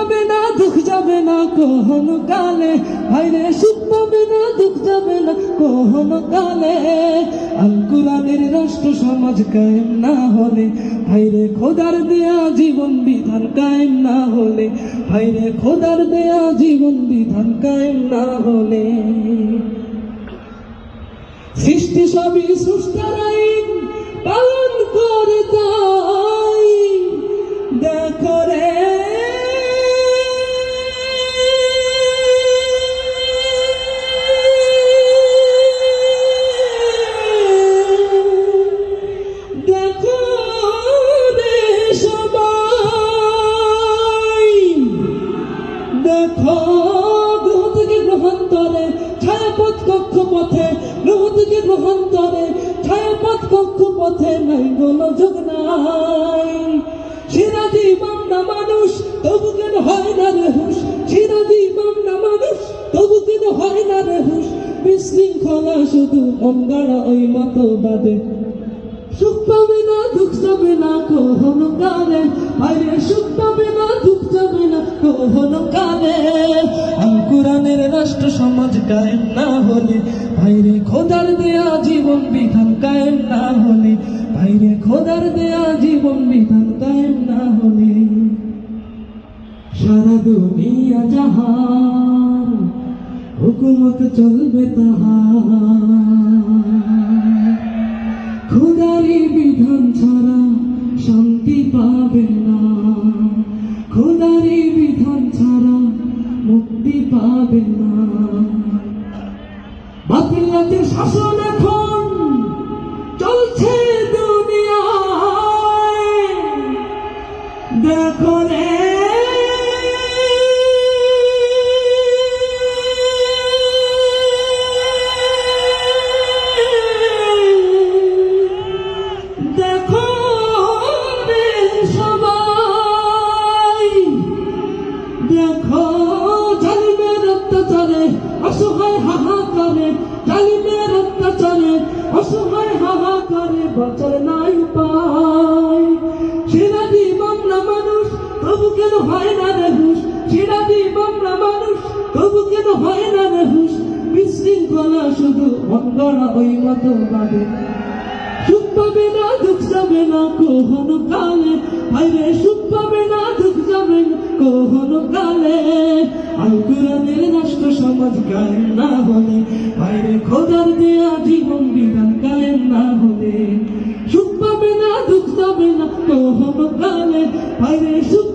পাবে না, দুঃখ যাবে না কখনো কালে, ভাইরে সুখ পাবে না, দুঃখ যাবে না কখনো কালে। আল কোরআনের রাষ্ট্র সমাজ কায়েম না হলে, ভাইরে খোদার দেয়া জীবন বিধান কায়েম না হলে, ভাইরে খোদার দেয়া জীবন বিধান কায়েম না হলে, সৃষ্টি সবই স্রষ্টার আইন পালন করে তাই দেখো রে। দেখো রে সবাই, দেখো গ্রহ থেকে গ্রহান্তরে ছায়াপথ কক্ষ পথে, গ্রহ থেকে গ্রহান্তরে ছায়াপথ কক্ষ পথে নাই গোলযোগ নাই। সিরাজি বামনা মানুষ তবু কেন হয় না রে হুশ, সিরাজি বামনা মানুষ তবু কেন হয় না রে হুশ। বিশৃঙ্খলা শুধু মন গড়া ওই মতবাদে, সুখ পাবে না, দুঃখ যাবে না কখনো কালে, ভাইরে সুখ পাবে না, দুঃখ যাবে না কখনো কালে। আল কোরআনের রাষ্ট্র সমাজ কায়েম না হলে, ভাইরে খোদার দেয়া জীবন বিধান কায়েম না হলে, ভাইরে খোদার দেয়া জীবন বিধান কায়েম না হলে, সারা দুনিয়া জাহান হুকুমত চলবে তাহার, খোদারি বিধান ছাড়া শান্তি পাবে না, খোদারি বিধান ছাড়া মুক্তি পাবে না। বাতিলের শাসন এখন চলছে দুনিয়ায়, দেখো রে দেখো জালিমের অত্যাচারে অসহায় হাহাকারে, জালিমের অত্যাচারে অসহায় হাহাকারে বাঁচার নাই উপায়। সিরাজি বাংলা মানুষ তবু কেন হয় না রে হুশ, সিরাজি বাংলা মানুষ তবু কেন হয় না রে হুশ। বিশৃঙ্খলা শুধু মন গড়া ওই মতবাদে, সুখ পাবে না, দুঃখ যাবে না কখনো কালে, ভাইরে সুখ পাবে না, দুঃখ যাবে না কখনো কালে। আল কোরআনের রাষ্ট্র সমাজ কায়েম না হলে, ভাইরে খোদার দেয়া জীবন বিধান কায়েম না হলে, সুখ পাবে না, দুঃখ যাবে না কখনো কালে, ভাইরে সুখ